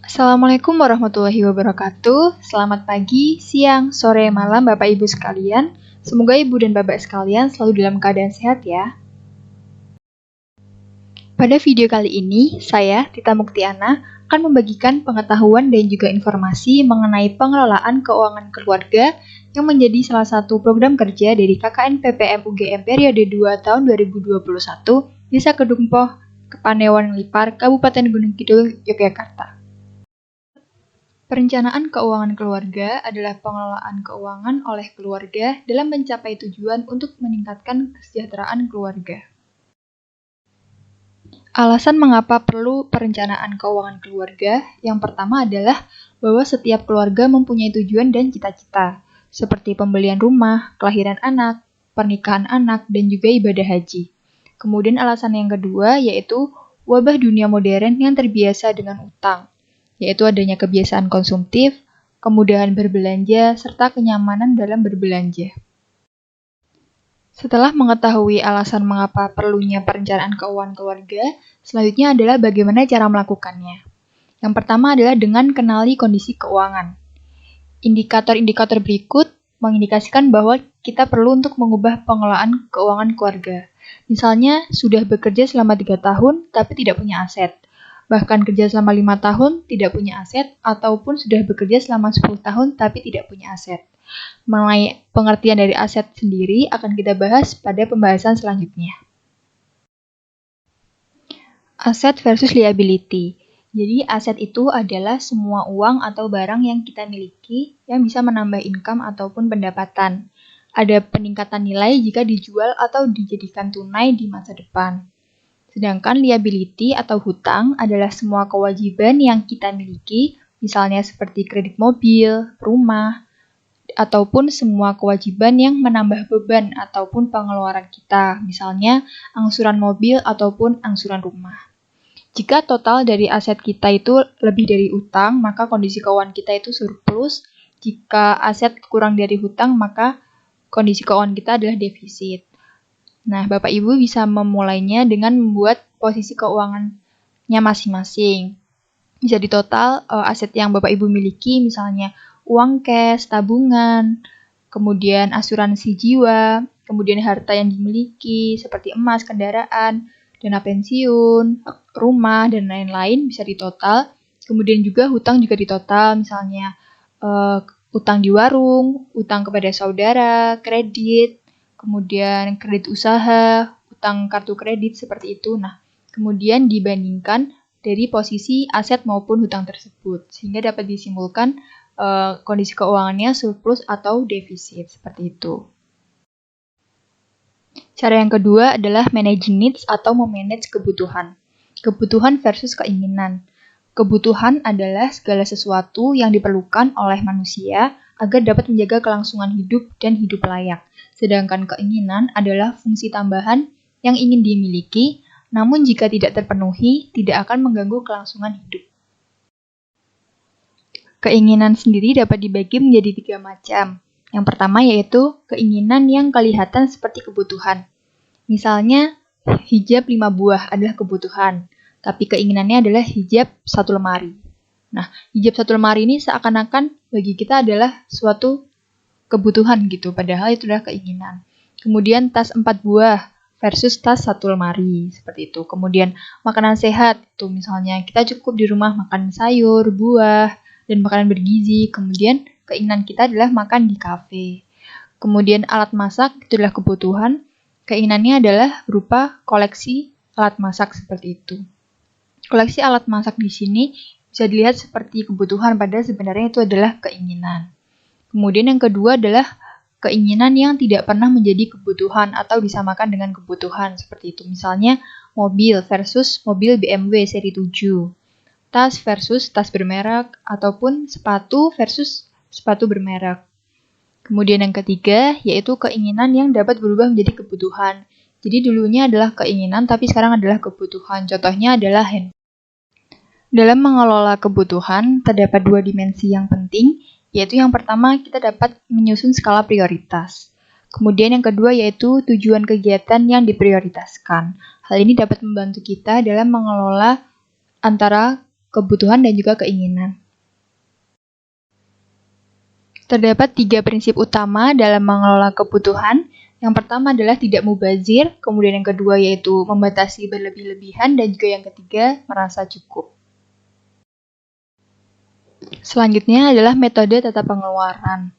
Assalamualaikum warahmatullahi wabarakatuh. Selamat pagi, siang, sore, malam Bapak Ibu sekalian. Semoga Ibu dan Bapak sekalian selalu dalam keadaan sehat ya. Pada video kali ini, saya, Tita Muktiana, akan membagikan pengetahuan dan juga informasi mengenai pengelolaan keuangan keluarga yang menjadi salah satu program kerja dari KKN PPM UGM periode 2 tahun 2021 Desa Kedungpoh, Kepanewon Lipar, Kabupaten Gunung Kidul, Yogyakarta. Perencanaan keuangan keluarga adalah pengelolaan keuangan oleh keluarga dalam mencapai tujuan untuk meningkatkan kesejahteraan keluarga. Alasan mengapa perlu perencanaan keuangan keluarga, yang pertama adalah bahwa setiap keluarga mempunyai tujuan dan cita-cita, seperti pembelian rumah, kelahiran anak, pernikahan anak, dan juga ibadah haji. Kemudian alasan yang kedua yaitu wabah dunia modern yang terbiasa dengan utang, yaitu adanya kebiasaan konsumtif, kemudahan berbelanja, serta kenyamanan dalam berbelanja. Setelah mengetahui alasan mengapa perlunya perencanaan keuangan keluarga, selanjutnya adalah bagaimana cara melakukannya. Yang pertama adalah dengan kenali kondisi keuangan. Indikator-indikator berikut mengindikasikan bahwa kita perlu untuk mengubah pengelolaan keuangan keluarga. Misalnya, sudah bekerja selama 3 tahun tapi tidak punya aset. Bahkan kerja selama 5 tahun tidak punya aset, ataupun sudah bekerja selama 10 tahun tapi tidak punya aset. Mengenai pengertian dari aset sendiri akan kita bahas pada pembahasan selanjutnya. Aset versus liability. Jadi aset itu adalah semua uang atau barang yang kita miliki yang bisa menambah income ataupun pendapatan. Ada peningkatan nilai jika dijual atau dijadikan tunai di masa depan. Sedangkan liability atau hutang adalah semua kewajiban yang kita miliki, misalnya seperti kredit mobil, rumah, ataupun semua kewajiban yang menambah beban ataupun pengeluaran kita, misalnya angsuran mobil ataupun angsuran rumah. Jika total dari aset kita itu lebih dari utang, maka kondisi keuangan kita itu surplus. Jika aset kurang dari hutang, maka kondisi keuangan kita adalah defisit. Nah, Bapak Ibu bisa memulainya dengan membuat posisi keuangannya masing-masing. Bisa ditotal aset yang Bapak Ibu miliki, misalnya uang cash, tabungan, kemudian asuransi jiwa, kemudian harta yang dimiliki seperti emas, kendaraan, dana pensiun, rumah, dan lain-lain bisa ditotal. Kemudian juga hutang juga ditotal, misalnya utang di warung, utang kepada saudara, kredit, kemudian kredit usaha, utang kartu kredit seperti itu. Nah, kemudian dibandingkan dari posisi aset maupun hutang tersebut, sehingga dapat disimpulkan kondisi keuangannya surplus atau defisit, seperti itu. Cara yang kedua adalah managing needs atau memanage kebutuhan. Kebutuhan versus keinginan. Kebutuhan adalah segala sesuatu yang diperlukan oleh manusia agar dapat menjaga kelangsungan hidup dan hidup layak. Sedangkan keinginan adalah fungsi tambahan yang ingin dimiliki, namun jika tidak terpenuhi, tidak akan mengganggu kelangsungan hidup. Keinginan sendiri dapat dibagi menjadi 3 macam. Yang pertama yaitu keinginan yang kelihatan seperti kebutuhan. Misalnya, hijab 5 buah adalah kebutuhan, tapi keinginannya adalah hijab 1 lemari. Nah, hijab 1 lemari ini seakan-akan bagi kita adalah suatu kebutuhan gitu, padahal itu adalah keinginan. Kemudian tas 4 buah versus tas 1 lemari, seperti itu. Kemudian makanan sehat, itu misalnya kita cukup di rumah makan sayur, buah, dan makanan bergizi. Kemudian keinginan kita adalah makan di kafe. Kemudian alat masak, itu adalah kebutuhan. Keinginannya adalah berupa koleksi alat masak seperti itu. Koleksi alat masak di sini bisa dilihat seperti kebutuhan, padahal sebenarnya itu adalah keinginan. Kemudian yang kedua adalah keinginan yang tidak pernah menjadi kebutuhan atau disamakan dengan kebutuhan, seperti itu. Misalnya mobil versus mobil BMW seri 7, tas versus tas bermerek, ataupun sepatu versus sepatu bermerek. Kemudian yang ketiga yaitu keinginan yang dapat berubah menjadi kebutuhan. Jadi dulunya adalah keinginan tapi sekarang adalah kebutuhan. Contohnya adalah handphone. Dalam mengelola kebutuhan terdapat 2 dimensi yang penting, yaitu yang pertama kita dapat menyusun skala prioritas. Kemudian yang kedua yaitu tujuan kegiatan yang diprioritaskan. Hal ini dapat membantu kita dalam mengelola antara kebutuhan dan juga keinginan. Terdapat 3 prinsip utama dalam mengelola kebutuhan. Yang pertama adalah tidak mubazir, kemudian yang kedua yaitu membatasi berlebih-lebihan, dan juga yang ketiga merasa cukup. Selanjutnya adalah metode tata pengeluaran.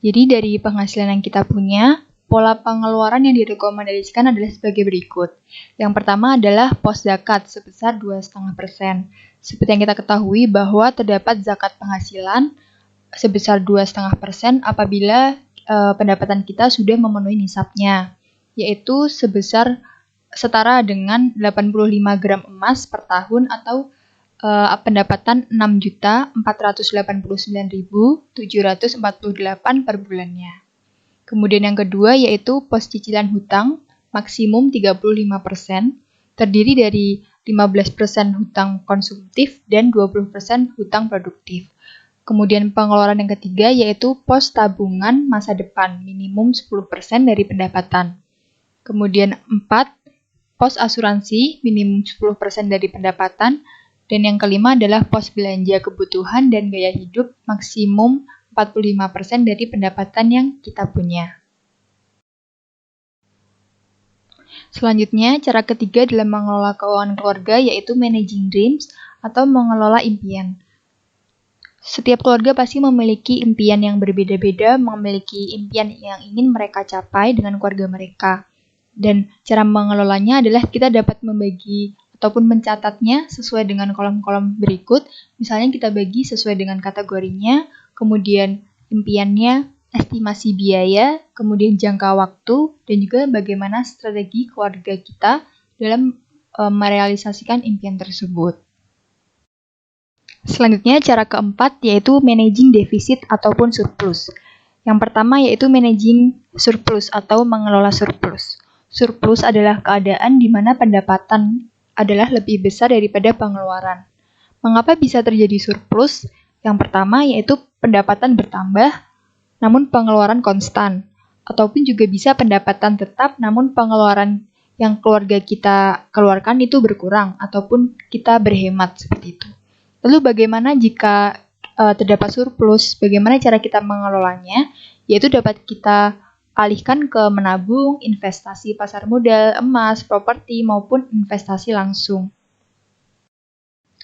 Jadi dari penghasilan yang kita punya, pola pengeluaran yang direkomendasikan adalah sebagai berikut. Yang pertama adalah pos zakat sebesar 2,5%. Seperti yang kita ketahui bahwa terdapat zakat penghasilan sebesar 2,5% apabila pendapatan kita sudah memenuhi nisabnya, yaitu sebesar setara dengan 85 gram emas per tahun atau pendapatan 6.489.748 per bulannya. Kemudian yang kedua yaitu pos cicilan hutang maksimum 35%, terdiri dari 15% hutang konsumtif dan 20% hutang produktif. Kemudian pengeluaran yang ketiga yaitu pos tabungan masa depan minimum 10% dari pendapatan. Kemudian 4, pos asuransi minimum 10% dari pendapatan. Dan yang kelima adalah pos belanja kebutuhan dan gaya hidup maksimum 45% dari pendapatan yang kita punya. Selanjutnya, cara ketiga dalam mengelola keuangan keluarga yaitu managing dreams atau mengelola impian. Setiap keluarga pasti memiliki impian yang berbeda-beda, memiliki impian yang ingin mereka capai dengan keluarga mereka. Dan cara mengelolanya adalah kita dapat membagi ataupun mencatatnya sesuai dengan kolom-kolom berikut. Misalnya kita bagi sesuai dengan kategorinya, kemudian impiannya, estimasi biaya, kemudian jangka waktu, dan juga bagaimana strategi keluarga kita dalam merealisasikan impian tersebut. Selanjutnya, cara keempat yaitu managing defisit ataupun surplus. Yang pertama yaitu managing surplus atau mengelola surplus. Surplus adalah keadaan di mana pendapatan adalah lebih besar daripada pengeluaran. Mengapa bisa terjadi surplus? Yang pertama yaitu pendapatan bertambah, namun pengeluaran konstan. Ataupun juga bisa pendapatan tetap, namun pengeluaran yang keluarga kita keluarkan itu berkurang, ataupun kita berhemat seperti itu. Lalu bagaimana jika terdapat surplus? Bagaimana cara kita mengelolanya? Yaitu dapat kita alihkan ke menabung, investasi pasar modal, emas, properti, maupun investasi langsung.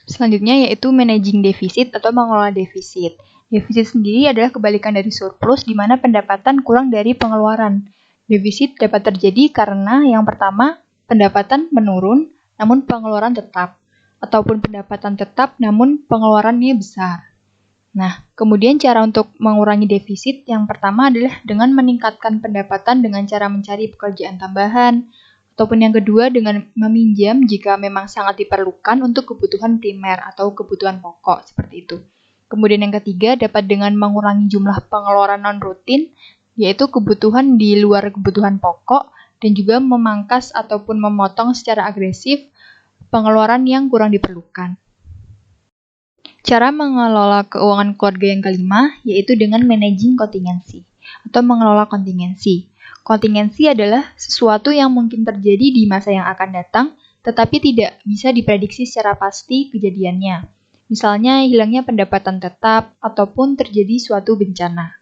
Selanjutnya yaitu managing defisit atau mengelola defisit. Defisit sendiri adalah kebalikan dari surplus di mana pendapatan kurang dari pengeluaran. Defisit dapat terjadi karena yang pertama, pendapatan menurun namun pengeluaran tetap. Ataupun pendapatan tetap namun pengeluarannya besar. Nah, kemudian cara untuk mengurangi defisit yang pertama adalah dengan meningkatkan pendapatan dengan cara mencari pekerjaan tambahan, ataupun yang kedua dengan meminjam jika memang sangat diperlukan untuk kebutuhan primer atau kebutuhan pokok, seperti itu. Kemudian yang ketiga dapat dengan mengurangi jumlah pengeluaran non-rutin, yaitu kebutuhan di luar kebutuhan pokok, dan juga memangkas ataupun memotong secara agresif pengeluaran yang kurang diperlukan. Cara mengelola keuangan keluarga yang kelima yaitu dengan managing contingency atau mengelola kontingensi. Kontingensi adalah sesuatu yang mungkin terjadi di masa yang akan datang, tetapi tidak bisa diprediksi secara pasti kejadiannya. Misalnya hilangnya pendapatan tetap ataupun terjadi suatu bencana.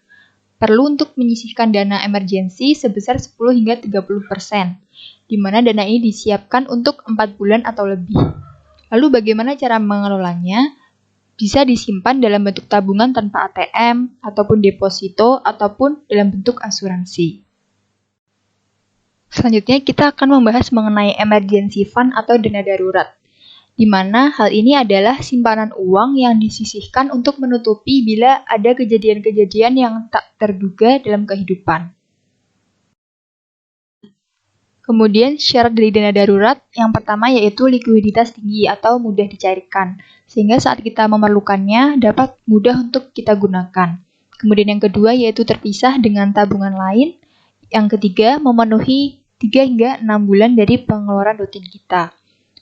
Perlu untuk menyisihkan dana emergensi sebesar 10 hingga 30%. Di mana dana ini disiapkan untuk 4 bulan atau lebih. Lalu bagaimana cara mengelolanya? Bisa disimpan dalam bentuk tabungan tanpa ATM, ataupun deposito, ataupun dalam bentuk asuransi. Selanjutnya kita akan membahas mengenai emergency fund atau dana darurat, di mana hal ini adalah simpanan uang yang disisihkan untuk menutupi bila ada kejadian-kejadian yang tak terduga dalam kehidupan. Kemudian syarat dari dana darurat yang pertama yaitu likuiditas tinggi atau mudah dicairkan, sehingga saat kita memerlukannya dapat mudah untuk kita gunakan. Kemudian yang kedua yaitu terpisah dengan tabungan lain. Yang ketiga memenuhi 3 hingga 6 bulan dari pengeluaran rutin kita.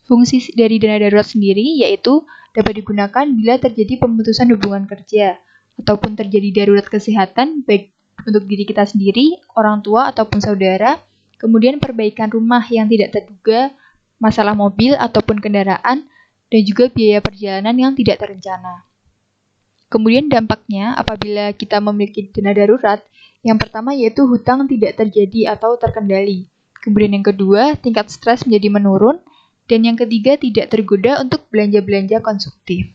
Fungsi dari dana darurat sendiri yaitu dapat digunakan bila terjadi pemutusan hubungan kerja, ataupun terjadi darurat kesehatan baik untuk diri kita sendiri, orang tua, ataupun saudara. Kemudian perbaikan rumah yang tidak terduga, masalah mobil ataupun kendaraan, dan juga biaya perjalanan yang tidak terencana. Kemudian dampaknya apabila kita memiliki dana darurat, yang pertama yaitu hutang tidak terjadi atau terkendali. Kemudian yang kedua, tingkat stres menjadi menurun, dan yang ketiga tidak tergoda untuk belanja-belanja konsumtif.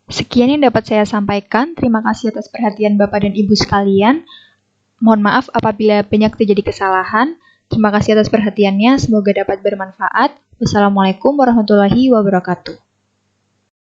Sekian yang dapat saya sampaikan. Terima kasih atas perhatian Bapak dan Ibu sekalian. Mohon maaf apabila banyak terjadi kesalahan. Terima kasih atas perhatiannya. Semoga dapat bermanfaat. Wassalamualaikum warahmatullahi wabarakatuh.